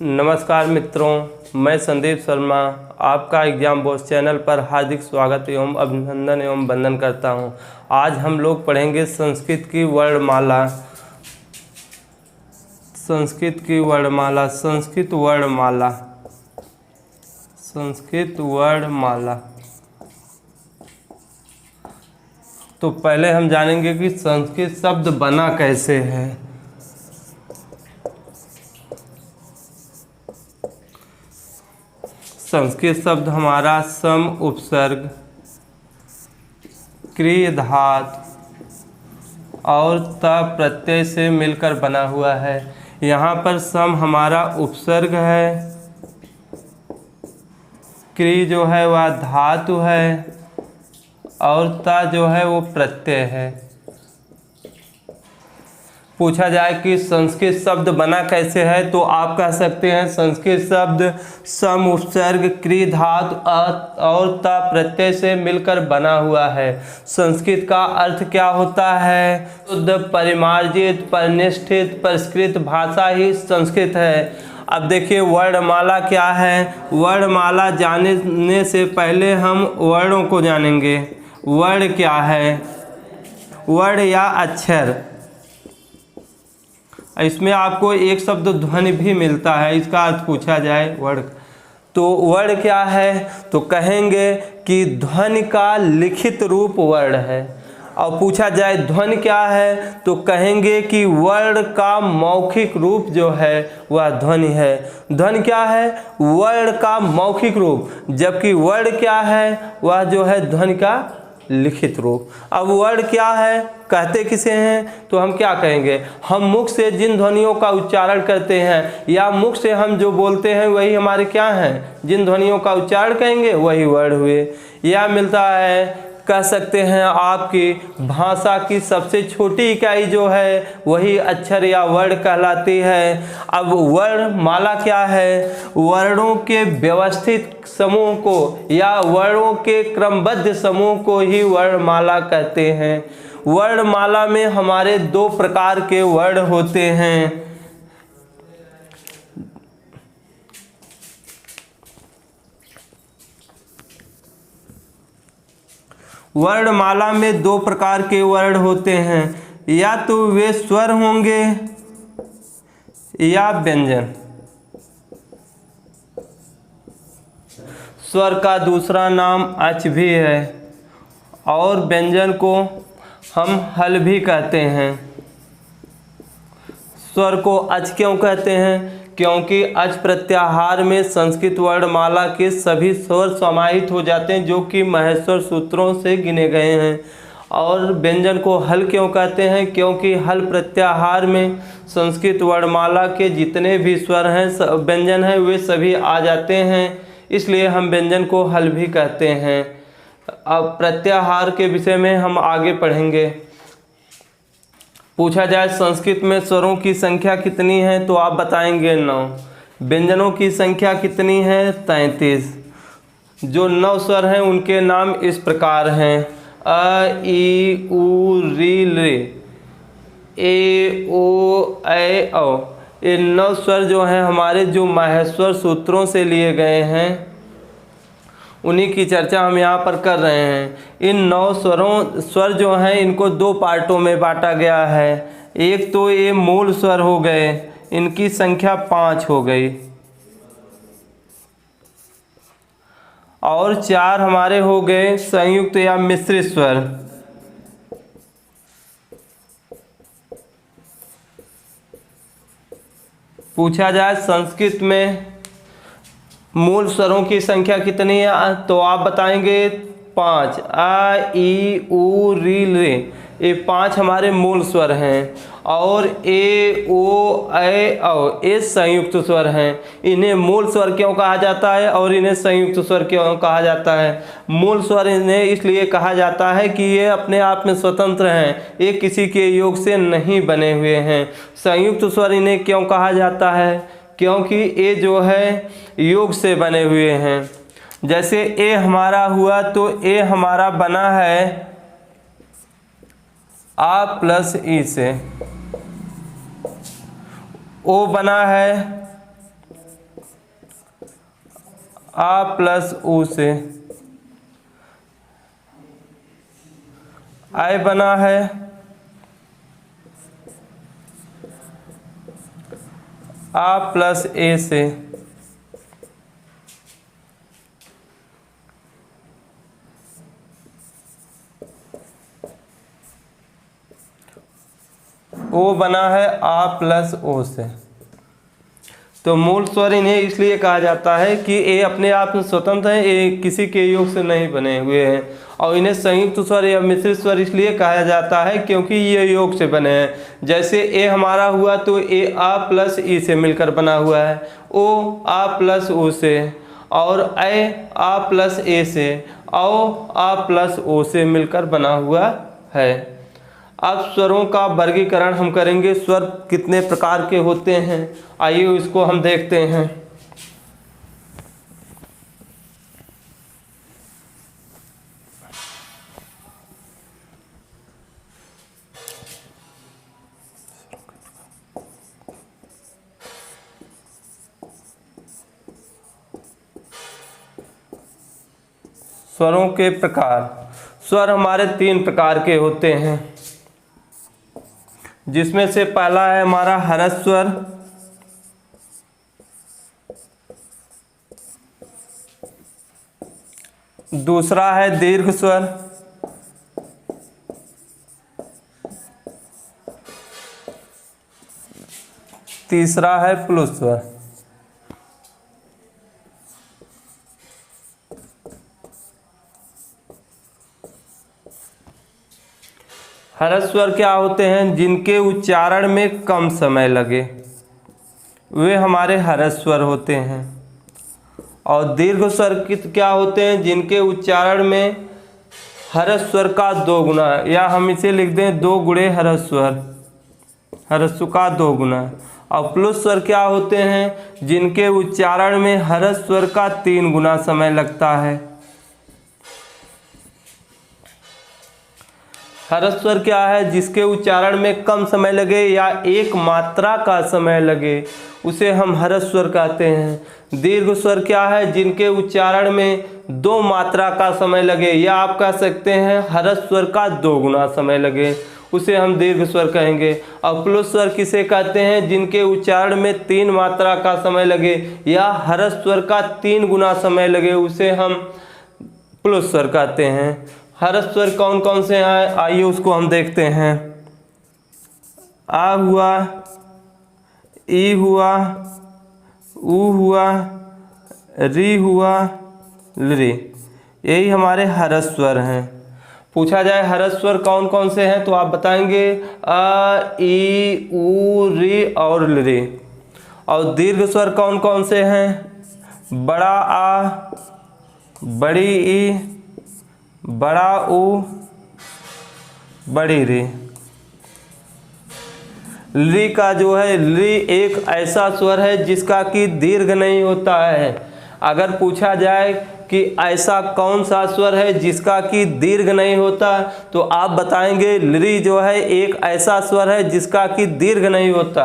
नमस्कार मित्रों, मैं संदीप शर्मा आपका एग्जाम बॉस चैनल पर हार्दिक स्वागत एवं अभिनंदन एवं वंदन करता हूं। आज हम लोग पढ़ेंगे संस्कृत की वर्णमाला। तो पहले हम जानेंगे कि संस्कृत शब्द बना कैसे है। संस्कृत शब्द हमारा सम, उपसर्ग, क्रिय, धातु और त प्रत्यय से मिलकर बना हुआ है। यहाँ पर सम हमारा उपसर्ग है, क्रिय जो है वह धातु है और त जो है वो प्रत्यय है। पूछा जाए कि संस्कृत शब्द बना कैसे है तो आप कह सकते हैं संस्कृत शब्द सम, उपसर्ग, क्रिय, धातु और त प्रत्यय से मिलकर बना हुआ है। संस्कृत का अर्थ क्या होता है? शुद्ध, परिमार्जित, परिनिष्ठित, परिष्कृत भाषा ही संस्कृत है। अब देखिए वर्णमाला क्या है। वर्णमाला जानने से पहले हम वर्णों को जानेंगे। वर्ण क्या है? वर्ण या अक्षर, इसमें आपको एक शब्द ध्वनि भी मिलता है। इसका अर्थ पूछा जाए वर्ण, तो वर्ण क्या है? तो कहेंगे कि ध्वनि का लिखित रूप वर्ण है। और पूछा जाए ध्वनि क्या है तो कहेंगे कि वर्ण का मौखिक रूप जो है वह ध्वनि है। ध्वनि क्या है? वर्ण का मौखिक रूप, जबकि वर्ण क्या है? वह जो है ध्वनि का लिखित रूप। अब वर्ण क्या है, कहते किसे हैं? तो हम क्या कहेंगे? हम मुख से जिन ध्वनियों का उच्चारण करते हैं या मुख से हम जो बोलते हैं वही हमारे क्या हैं? जिन ध्वनियों का उच्चारण कहेंगे वही वर्ण हुए। या मिलता है, कह सकते हैं आपकी भाषा की सबसे छोटी इकाई जो है वही अक्षर या वर्ण कहलाती है। अब वर्णमाला क्या है? वर्णों के व्यवस्थित समूह को या वर्णों के क्रमबद्ध समूह को ही वर्णमाला कहते हैं। वर्णमाला में हमारे दो प्रकार के वर्ण होते हैं। वर्णमाला में दो प्रकार के वर्ण होते हैं, या तो वे स्वर होंगे या व्यंजन। स्वर का दूसरा नाम अच भी है और व्यंजन को हम हल भी कहते हैं। स्वर को अच क्यों कहते हैं? क्योंकि अच प्रत्याहार में संस्कृत वर्णमाला के सभी स्वर समाहित हो जाते हैं जो कि महेश्वर सूत्रों से गिने गए हैं। और व्यंजन को हल क्यों कहते हैं? क्योंकि हल प्रत्याहार में संस्कृत वर्णमाला के जितने भी स्वर हैं, व्यंजन हैं, वे सभी आ जाते हैं, इसलिए हम व्यंजन को हल भी कहते हैं। अब प्रत्याहार के विषय में हम आगे पढ़ेंगे। पूछा जाए संस्कृत में स्वरों की संख्या कितनी है तो आप बताएंगे 9। व्यंजनों की संख्या कितनी है? 33। जो 9 स्वर हैं उनके नाम इस प्रकार हैं: अ, ई, उ, री, रे, ए, ओ, ऐ, औ। ये 9 स्वर जो हैं हमारे जो माहेश्वर सूत्रों से लिए गए हैं उन्हीं की चर्चा हम यहाँ पर कर रहे हैं। इन 9 स्वर जो हैं इनको 2 पार्टों में बांटा गया है। एक तो ये मूल स्वर हो गए, इनकी संख्या 5 हो गई, और 4 हमारे हो गए संयुक्त या मिश्रित स्वर। पूछा जाए संस्कृत में मूल स्वरों की संख्या कितनी है तो आप बताएंगे 5। आ, ई, उ, री, रे, ये 5 हमारे मूल स्वर हैं। और ए, ओ, ऐ, औ ये संयुक्त स्वर हैं। इन्हें मूल स्वर क्यों कहा जाता है और इन्हें संयुक्त स्वर क्यों कहा जाता है? मूल स्वर इन्हें इसलिए कहा जाता है कि ये अपने आप में स्वतंत्र हैं, ये किसी के योग से नहीं बने हुए हैं। संयुक्त स्वर इन्हें क्यों कहा जाता है? क्योंकि ये जो है योग से बने हुए हैं। जैसे ए हमारा हुआ तो ए हमारा बना है आ प्लस ई से, ओ बना है आ प्लस ऊ से आय बना है आ प्लस ए से ओ बना है आ प्लस ओ से। तो मूल स्वर इन्हें इसलिए कहा जाता है कि ये अपने आप में स्वतंत्र हैं, ये किसी के योग से नहीं बने हुए हैं। और इन्हें संयुक्त स्वर या मिश्रित स्वर इसलिए कहा जाता है क्योंकि ये योग से बने हैं। जैसे ए हमारा हुआ तो ए आ प्लस ई से मिलकर बना हुआ है, ओ आ प्लस ओ से, और ए आ प्लस ए से, औ आ प्लस ओ से मिलकर बना हुआ है। अब स्वरों का वर्गीकरण हम करेंगे, स्वर कितने प्रकार के होते हैं, आइए इसको हम देखते हैं। स्वरों के प्रकार, स्वर हमारे 3 प्रकार के होते हैं, जिसमें से पहला है हमारा हर्ष स्वर, दूसरा है दीर्घ स्वर, तीसरा है प्लुत स्वर। हर्ष स्वर क्या होते हैं, जिनके उच्चारण में कम समय लगे, वे हमारे हर्ष स्वर होते हैं। और दीर्घ स्वर क्या होते हैं, जिनके उच्चारण में हर्ष स्वर का 2 गुना, या हम इसे लिख दें 2 गुणे हर्ष स्वर, हर्ष का 2 गुना। और प्लुत स्वर क्या होते हैं, जिनके उच्चारण में हर्ष स्वर का 3 गुना समय लगता है। हर्ष स्वर क्या है, जिसके उच्चारण में कम समय लगे या एक मात्रा का समय लगे, उसे हम हर्ष स्वर कहते हैं। दीर्घ स्वर क्या है, जिनके उच्चारण में 2 मात्रा का समय लगे, या आप कह सकते हैं हर्ष स्वर का 2 गुना समय लगे, उसे हम दीर्घ स्वर कहेंगे। और प्लुत स्वर किसे कहते हैं, जिनके उच्चारण में 3 मात्रा का समय लगे या हर्ष स्वर का 3 गुना समय लगे, उसे हम प्लुत स्वर कहते हैं। हर्ष स्वर कौन कौन से हैं, आइए उसको हम देखते हैं। आ हुआ, ई हुआ, ऊ हुआ, री हुआ, ली, यही हमारे हर्ष स्वर हैं। पूछा जाए हर्ष स्वर कौन कौन से हैं, तो आप बताएंगे आ, ई, ऊ, री और ली। और दीर्घ स्वर कौन कौन से हैं, बड़ा आ, बड़ी ई, बड़ा ऊ, बड़ी री। ली का जो है, ली एक ऐसा स्वर है जिसका कि दीर्घ नहीं होता है। अगर पूछा जाए कि ऐसा कौन सा स्वर है जिसका कि दीर्घ नहीं होता, तो आप बताएंगे ली जो है एक ऐसा स्वर है जिसका कि दीर्घ नहीं होता।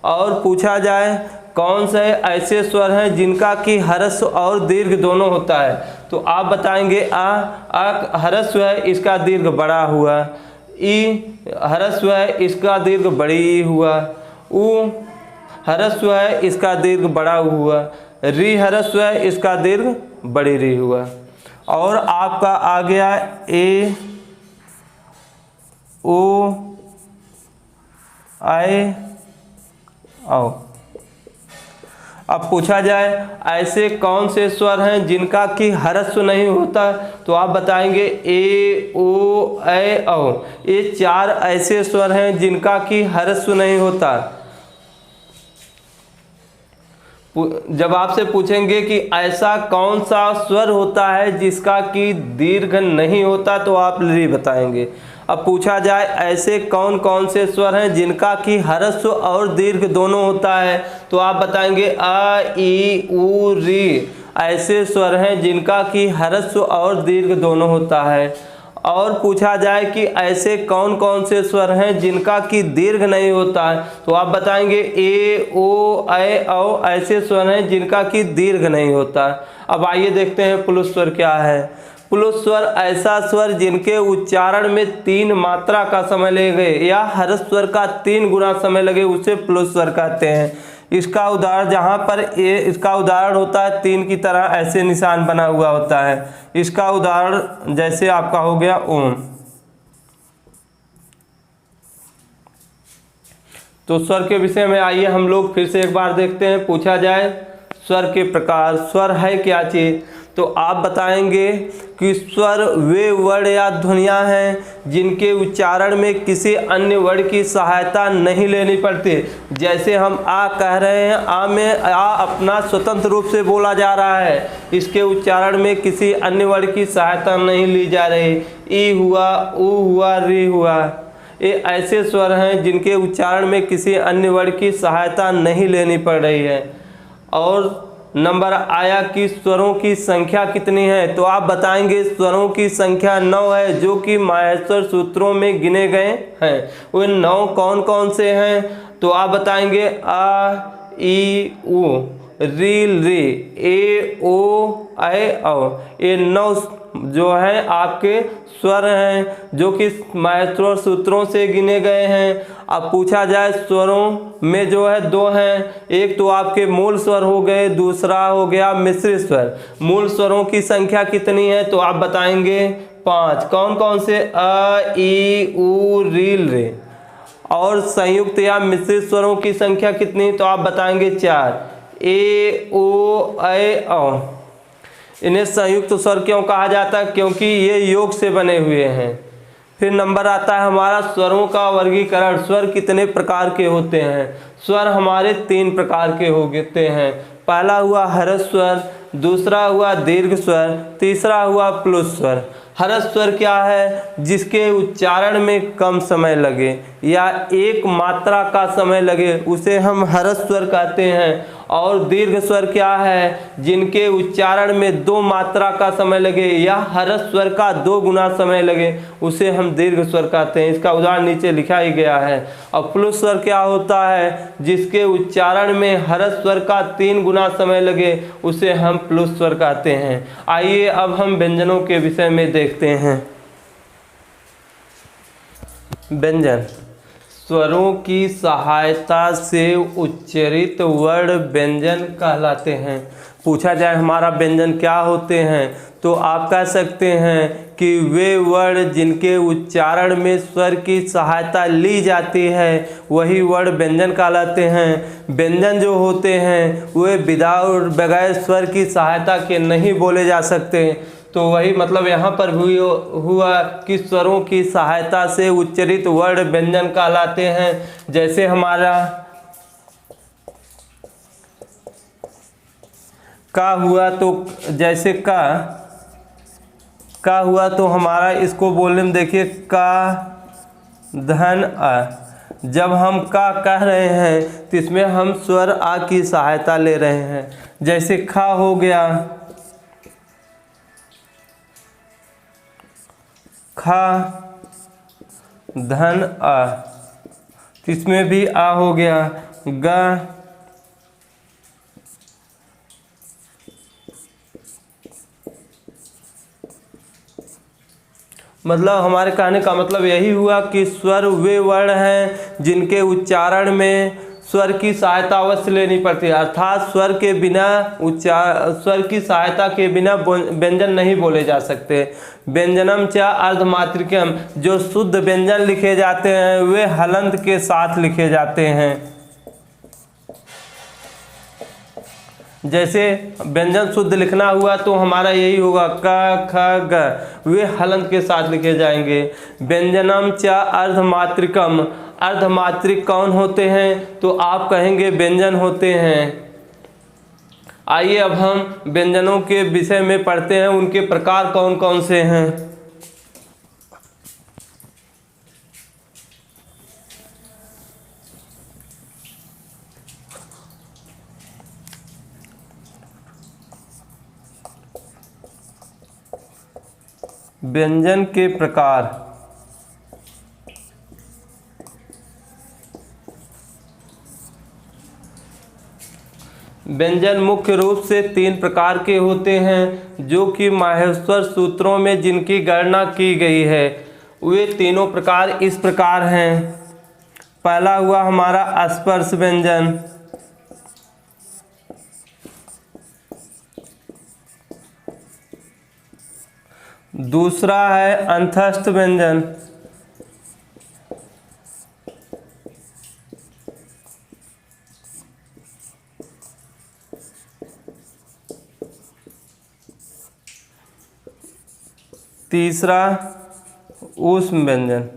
और पूछा जाए कौन से ऐसे स्वर हैं जिनका कि हर्ष और दीर्घ दोनों होता है, तो आप बताएंगे आ हर्ष है, इसका दीर्घ बड़ा हुआ, ई हर्ष है, इसका दीर्घ बड़ी हुआ, ऊ हर्ष है, इसका दीर्घ बड़ा हुआ, री हर्ष है, इसका दीर्घ बड़ी री हुआ। और आपका आ गया ए, ओ, आए, आओ। अब पूछा जाए ऐसे कौन से स्वर हैं जिनका कि हर्ष नहीं होता, तो आप बताएंगे ए, ओ, ऐ, औ। ये 4 ऐसे स्वर हैं जिनका कि हर्ष नहीं होता। जब आपसे पूछेंगे कि ऐसा कौन सा स्वर होता है जिसका कि दीर्घ नहीं होता, तो आप ली बताएंगे। अब पूछा जाए ऐसे कौन कौन से स्वर हैं जिनका कि हर्ष और दीर्घ दोनों होता है, तो आप बताएंगे आ, ई, ऊ, री ऐसे स्वर हैं जिनका कि हर्ष और दीर्घ दोनों होता है। और पूछा जाए कि ऐसे कौन कौन से स्वर हैं जिनका कि दीर्घ नहीं होता है, तो आप बताएंगे ए, ओ, ऐ, औ ऐसे स्वर हैं जिनका कि दीर्घ नहीं होता है। अब आइए देखते हैं प्लुत स्वर क्या है। प्लुत स्वर ऐसा स्वर जिनके उच्चारण में 3 मात्रा का समय लगे या हर्ष स्वर का 3 गुना समय लगे, उसे प्लुत स्वर कहते हैं। इसका उदाहरण जहाँ पर इसका उदाहरण होता है 3 की तरह ऐसे निशान बना हुआ होता है। इसका उदाहरण जैसे आपका हो गया ओम। तो स्वर के विषय में आइए हम लोग फिर से एक बार देखते हैं। पूछा जाए स्वर के प्रकार, स्वर है क्या चीज़, तो आप बताएंगे कि स्वर वे वर्ण या ध्वनियाँ हैं जिनके उच्चारण में किसी अन्य वर्ण की सहायता नहीं लेनी पड़ती। जैसे हम आ कह रहे हैं, आ में आ अपना स्वतंत्र रूप से बोला जा रहा है, इसके उच्चारण में किसी अन्य वर्ण की सहायता नहीं ली जा रही। ई हुआ, ऊ हुआ, री हुआ, ये ऐसे स्वर हैं जिनके उच्चारण में किसी अन्य वर्ण की सहायता नहीं लेनी पड़ रही है। और नंबर आया कि स्वरों की संख्या कितनी है, तो आप बताएंगे स्वरों की संख्या 9 है जो कि माहेश्वर सूत्रों में गिने गए हैं। वे 9 कौन कौन से हैं, तो आप बताएंगे आ, ई, उ, री, री, ए, ओ, ऐ, औ। ये 9 जो हैं आपके स्वर हैं जो कि माहेश्वर सूत्रों से गिने गए हैं। अब पूछा जाए स्वरों में जो है 2 हैं, एक तो आपके मूल स्वर हो गए, दूसरा हो गया मिश्रित स्वर। मूल स्वरों की संख्या कितनी है, तो आप बताएंगे 5। कौन कौन से, अ, ई, उ, री, रे। और संयुक्त या मिश्रित स्वरों की संख्या कितनी, तो आप बताएंगे 4, ए, ओ, ऐ, औ। इन्हें संयुक्त स्वर क्यों कहा जाता है, क्योंकि ये योग से बने हुए हैं। फिर नंबर आता है हमारा स्वरों का वर्गीकरण। स्वर कितने प्रकार के होते हैं, स्वर हमारे 3 प्रकार के होते हैं। पहला हुआ हर्ष स्वर, दूसरा हुआ दीर्घ स्वर, तीसरा हुआ प्लुत स्वर। हर्ष स्वर क्या है, जिसके उच्चारण में कम समय लगे या 1 मात्रा का समय लगे, उसे हम हर्ष स्वर कहते हैं। और दीर्घ स्वर क्या है, जिनके उच्चारण में 2 मात्रा का समय लगे या हर्ष स्वर का 2 गुना समय लगे, उसे हम दीर्घ स्वर कहते हैं। इसका उदाहरण नीचे लिखा ही गया है। और प्लुत स्वर क्या होता है, जिसके उच्चारण में हर्ष स्वर का 3 गुना समय लगे, उसे हम प्लुत स्वर कहते हैं। आइए अब हम व्यंजनों के विषय में देखते हैं। व्यंजन स्वरों की सहायता से उच्चरित वर्ण व्यंजन कहलाते हैं। पूछा जाए हमारा व्यंजन क्या होते हैं, तो आप कह सकते हैं कि वे वर्ण जिनके उच्चारण में स्वर की सहायता ली जाती है वही वर्ण व्यंजन कहलाते हैं। व्यंजन जो होते हैं वे विदाउट बगैर स्वर की सहायता के नहीं बोले जा सकते। तो वही मतलब यहाँ पर भी हुआ कि स्वरों की सहायता से उच्चरित वर्ण व्यंजन कहलाते हैं। जैसे हमारा का हुआ, तो जैसे का हुआ तो हमारा इसको बोलने में देखिए का धन आ। जब हम का कह रहे हैं तो इसमें हम स्वर आ की सहायता ले रहे हैं। जैसे खा हो गया, खा धन आ, इसमें भी आ हो गया। ग मतलब हमारे कहने का मतलब यही हुआ कि स्वर वे वर्ण हैं जिनके उच्चारण में स्वर की सहायता अवश्य लेनी पड़ती है, अर्थात स्वर की सहायता के बिना व्यंजन नहीं बोले जा सकते। व्यंजनम च अर्धमात्रिकम, जो शुद्ध व्यंजन लिखे जाते हैं वे हलंत के साथ लिखे जाते हैं। जैसे व्यंजन शुद्ध लिखना हुआ तो हमारा यही होगा क ख ग, वे हलंत के साथ लिखे जाएंगे। व्यंजनम च अर्धमात्रिकम, अर्धमात्रिक कौन होते हैं, तो आप कहेंगे व्यंजन होते हैं। आइए अब हम व्यंजनों के विषय में पढ़ते हैं, उनके प्रकार कौन कौन से हैं। व्यंजन के प्रकार। व्यंजन मुख्य रूप से 3 प्रकार के होते हैं, जो कि माहेश्वर सूत्रों में जिनकी गणना की गई है वे तीनों प्रकार इस प्रकार हैं। पहला हुआ हमारा स्पर्श व्यंजन, दूसरा है अंतस्थ व्यंजन, तीसरा ऊष्म व्यंजन।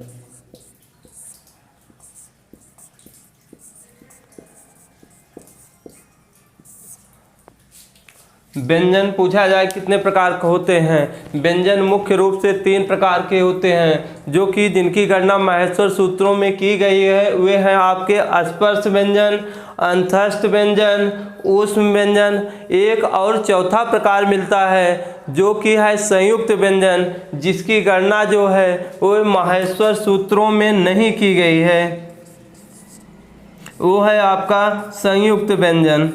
व्यंजन पूछा जाए कितने प्रकार के होते हैं। व्यंजन मुख्य रूप से 3 प्रकार के होते हैं, जो कि जिनकी गणना माहेश्वर सूत्रों में की गई है वे हैं आपके स्पर्श व्यंजन, अंतस्थ व्यंजन, ऊष्म व्यंजन। एक और चौथा प्रकार मिलता है जो कि है संयुक्त व्यंजन, जिसकी गणना जो है वो माहेश्वर सूत्रों में नहीं की गई है, वो है आपका संयुक्त व्यंजन।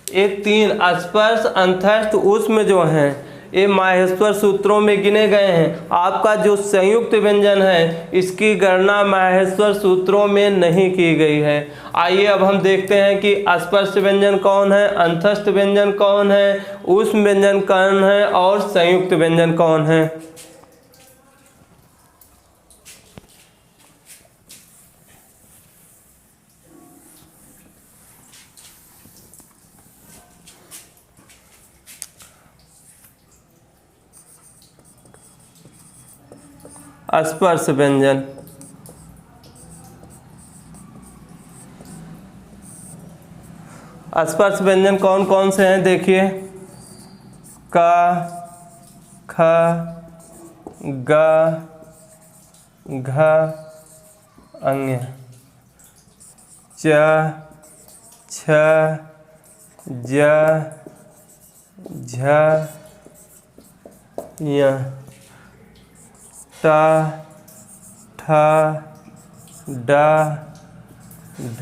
ये 3 स्पर्श, अंतस्थ, ऊष्म जो हैं ये माहेश्वर सूत्रों में गिने गए हैं। आपका जो संयुक्त व्यंजन है इसकी गणना माहेश्वर सूत्रों में नहीं की गई है। आइए अब हम देखते हैं कि स्पर्श व्यंजन कौन है, अंतस्थ व्यंजन कौन है, ऊष्म व्यंजन कौन है और संयुक्त व्यंजन कौन है। स्पर्श व्यंजन, स्पर्श व्यंजन कौन कौन से हैं देखिए, क, ख, ग, घ, अंग, च, छ, ज, झ, य, ट, ठ, ड, ढ,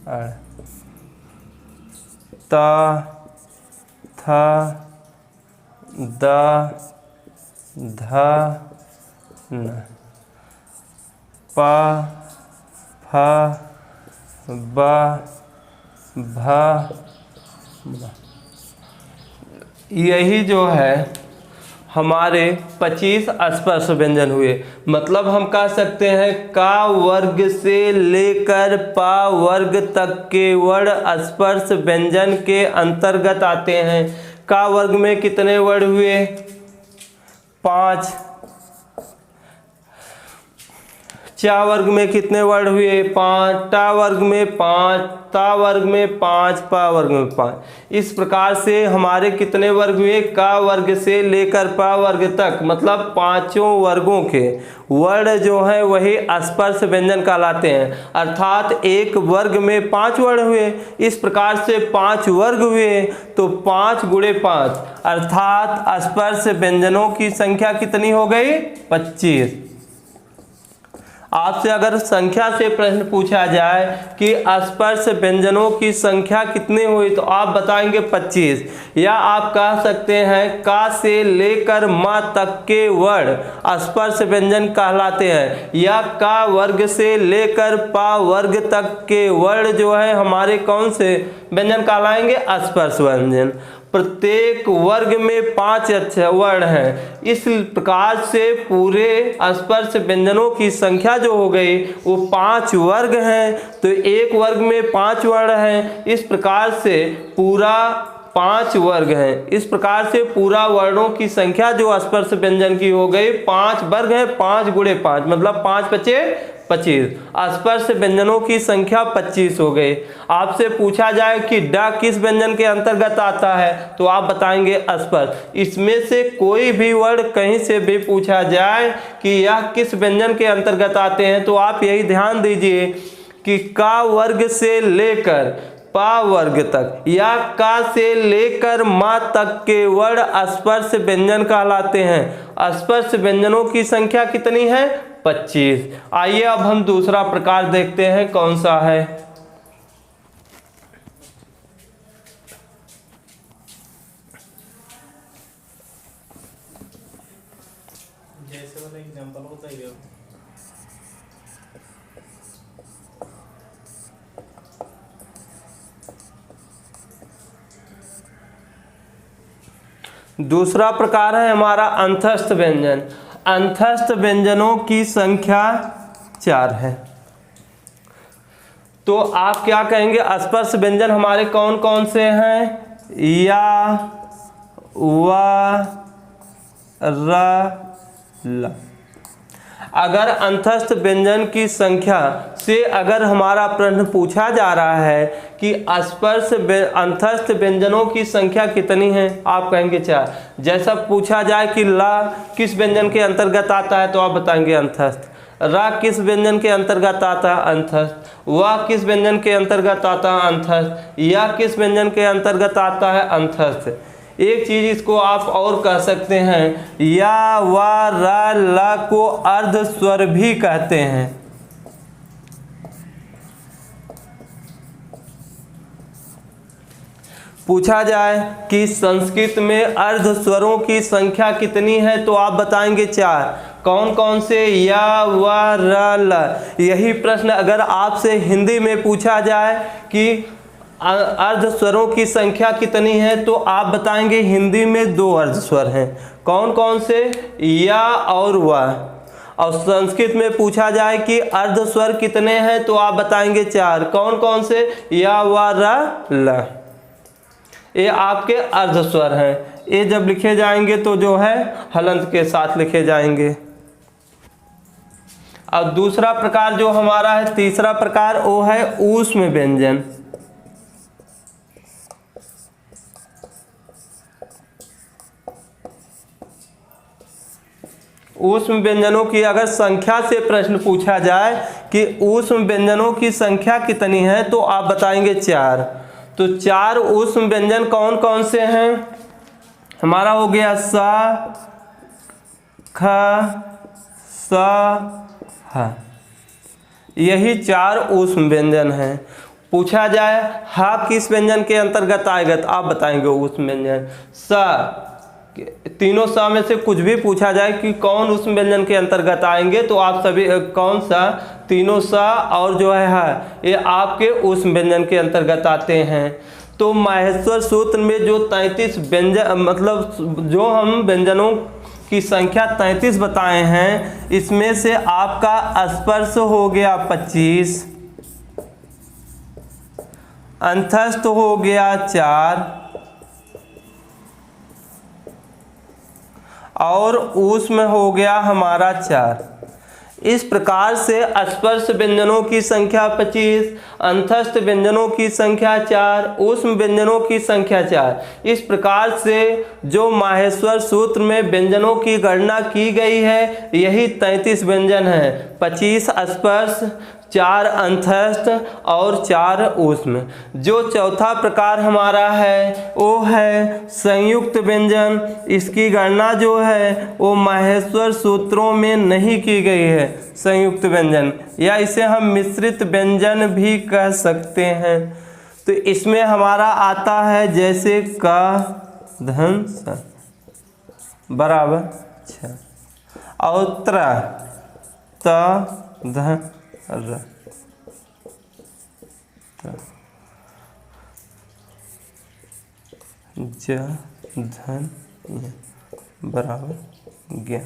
अ, त, थ, द, ध, न, प, फ, ब, भ, म। यही जो है हमारे 25 स्पर्श व्यंजन हुए। मतलब हम कह सकते हैं का वर्ग से लेकर पा वर्ग तक के वर्ण स्पर्श व्यंजन के अंतर्गत आते हैं। का वर्ग में कितने वर्ण हुए? 5। चा वर्ग में कितने वर्ण हुए? 5। टा वर्ग में 5, ता वर्ग में 5, पा वर्ग में 5। इस प्रकार से हमारे कितने वर्ग हुए? का वर्ग से लेकर पा वर्ग तक, मतलब 5 वर्गों के वर्ण जो है वही स्पर्श व्यंजन कहलाते हैं। अर्थात एक वर्ग में 5 वर्ण हुए, इस प्रकार से 5 वर्ग हुए तो 5 गुणे 5, अर्थात स्पर्श व्यंजनों की संख्या कितनी हो गई? 25। आपसे अगर संख्या से प्रश्न पूछा जाए कि स्पर्श व्यंजनों की संख्या कितनी हुई तो आप बताएंगे 25, या आप कह सकते हैं का से लेकर म तक के वर्ण स्पर्श व्यंजन कहलाते हैं, या का वर्ग से लेकर पा वर्ग तक के वर्ण जो है हमारे कौन से व्यंजन कहलाएंगे? स्पर्श व्यंजन। प्रत्येक वर्ग में 5 वर्ण हैं। इस प्रकार से पूरे स्पर्श व्यंजनों की संख्या जो हो गई वो 5 वर्ग हैं, तो एक वर्ग में 5 वर्ण हैं। इस प्रकार से पूरा 5 वर्ग हैं। इस प्रकार से पूरा वर्णों की संख्या जो स्पर्श व्यंजन की हो गई 5 वर्ग हैं। 5 गुणे 5 मतलब 5 × 5 25। स्पर्श व्यंजनों की संख्या 25 हो गई। आपसे पूछा जाए कि ड किस व्यंजन के अंतर्गत आता है तो आप बताएंगे स्पर्श। इसमें से कोई भी वर्ण कहीं से भी पूछा जाए कि यह किस व्यंजन के अंतर्गत आते हैं तो आप यही ध्यान दीजिए कि का वर्ग से लेकर पा वर्ग तक या का से लेकर मा तक के वर्ण स्पर्श व्यंजन कहलाते हैं। स्पर्श व्यंजनों की संख्या कितनी है? 25। आइए अब हम दूसरा प्रकार देखते हैं कौन सा है। जैसे वाला एग्जांपल होता है दूसरा प्रकार है हमारा अंतस्थ व्यंजन। अंतस्थ व्यंजनों की संख्या 4 है। तो आप क्या कहेंगे? स्पर्श व्यंजन हमारे कौन कौन से हैं? या, व, र, ल। अगर अंतस्थ व्यंजन की संख्या से अगर हमारा प्रश्न पूछा जा रहा है कि स्पर्श अंतस्थ व्यंजनों की संख्या कितनी है, आप कहेंगे 4। जैसा पूछा जाए कि ला किस व्यंजन के अंतर्गत आता है तो आप बताएंगे अंतस्थ। रा किस व्यंजन के अंतर्गत आता है? अंतस्थ। व किस व्यंजन के अंतर्गत आता है? अंतस्थ। या किस व्यंजन के अंतर्गत आता है? अंतस्थ। एक चीज इसको आप और कह सकते हैं, या, व, र, ल को अर्ध स्वर भी कहते हैं। पूछा जाए कि संस्कृत में अर्ध स्वरों की संख्या कितनी है तो आप बताएंगे 4। कौन कौन से? या, व, र, ल। यही प्रश्न अगर आपसे हिंदी में पूछा जाए कि अर्ध स्वरों की संख्या कितनी है तो आप बताएंगे हिंदी में 2 अर्ध स्वर हैं। कौन कौन से? या और व। और संस्कृत में पूछा जाए कि अर्ध स्वर कितने हैं तो आप बताएंगे 4। कौन कौन से? या, व, र, ल। ये आपके अर्ध स्वर हैं। ये जब लिखे जाएंगे तो जो है हलंत के साथ लिखे जाएंगे। अब दूसरा प्रकार जो हमारा है, तीसरा प्रकार, वो है ऊष्म व्यंजन। ऊष्म व्यंजनों की अगर संख्या से प्रश्न पूछा जाए कि ऊष्म व्यंजनों की संख्या कितनी है तो आप बताएंगे 4। तो 4 ऊष्म व्यंजन कौन कौन से हैं? हमारा हो गया सा, ख, स, ह। यही 4 ऊष्म व्यंजन हैं। पूछा जाए हा किस व्यंजन के अंतर्गत आएगा तो आप बताएंगे ऊष्म व्यंजन। स, तीनों सा में से कुछ भी पूछा जाए कि कौन उस व्यंजन के अंतर्गत आएंगे तो आप सभी कौन सा, तीनों सा और जो है ये आपके उस व्यंजन के अंतर्गत आते हैं। तो माहेश्वर सूत्र में जो 33 व्यंजन मतलब जो हम व्यंजनों की संख्या 33 बताए हैं, इसमें से आपका स्पर्श हो गया 25, अंतस्थ हो गया 4 और ऊष्म हो गया हमारा 4। इस प्रकार से स्पर्श व्यंजनों की संख्या 25, अंतस्थ व्यंजनों की संख्या 4, ऊष्म व्यंजनों की संख्या 4। इस प्रकार से जो माहेश्वर सूत्र में व्यंजनों की गणना की गई है यही 33 व्यंजन हैं। 25 स्पर्श, 4 अंतस्थ और 4 ऊष्म। जो चौथा प्रकार हमारा है वो है संयुक्त व्यंजन। इसकी गणना जो है वो माहेश्वर सूत्रों में नहीं की गई है। संयुक्त व्यंजन या इसे हम मिश्रित व्यंजन भी कह सकते हैं। तो इसमें हमारा आता है जैसे का धन स बराबर 6 और त्र त धन र ज धन बराबर ज्ञ।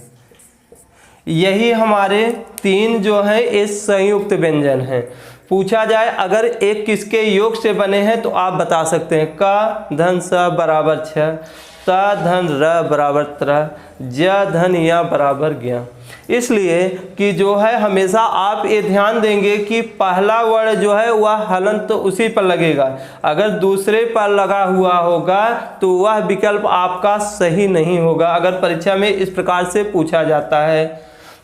यही हमारे 3 जो है इस संयुक्त व्यंजन हैं। पूछा जाए अगर एक किसके योग से बने हैं तो आप बता सकते हैं का धन स बराबर 6, त धन र बराबर त्र, ज धन य बराबर ज्ञ। इसलिए कि जो है हमेशा आप ये ध्यान देंगे कि पहला वर्ण जो है वह हलंत तो उसी पर लगेगा, अगर दूसरे पर लगा हुआ होगा तो वह विकल्प आपका सही नहीं होगा। अगर परीक्षा में इस प्रकार से पूछा जाता है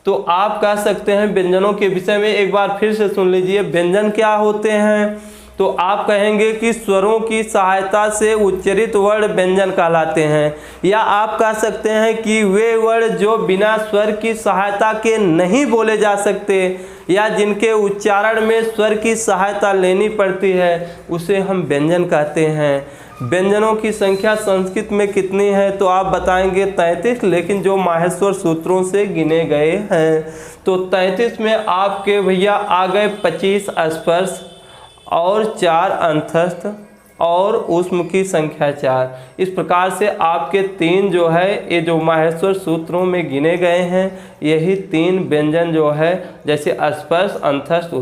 तो आप कह सकते हैं व्यंजनों के विषय में एक बार फिर से सुन लीजिए। व्यंजन क्या होते हैं? तो आप कहेंगे कि स्वरों की सहायता से उच्चरित वर्ण व्यंजन कहलाते हैं, या आप कह सकते हैं कि वे वर्ण जो बिना स्वर की सहायता के नहीं बोले जा सकते या जिनके उच्चारण में स्वर की सहायता लेनी पड़ती है उसे हम व्यंजन कहते हैं। व्यंजनों की संख्या संस्कृत में कितनी है? तो आप बताएंगे 33, लेकिन जो माहेश्वर सूत्रों से गिने गए हैं। तो 33 में आपके भैया आ गए 25 स्पर्श और 4 अंतस्थ और ऊष्म की संख्या 4। इस प्रकार से आपके 3 जो है ये जो माहेश्वर सूत्रों में गिने गए हैं यही 3 व्यंजन जो है, जैसे स्पर्श, अंतस्थ,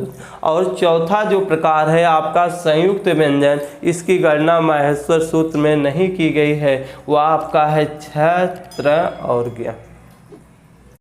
और चौथा जो प्रकार है आपका संयुक्त व्यंजन, इसकी गणना माहेश्वर सूत्र में नहीं की गई है, वह आपका है छत्र और ज्ञ।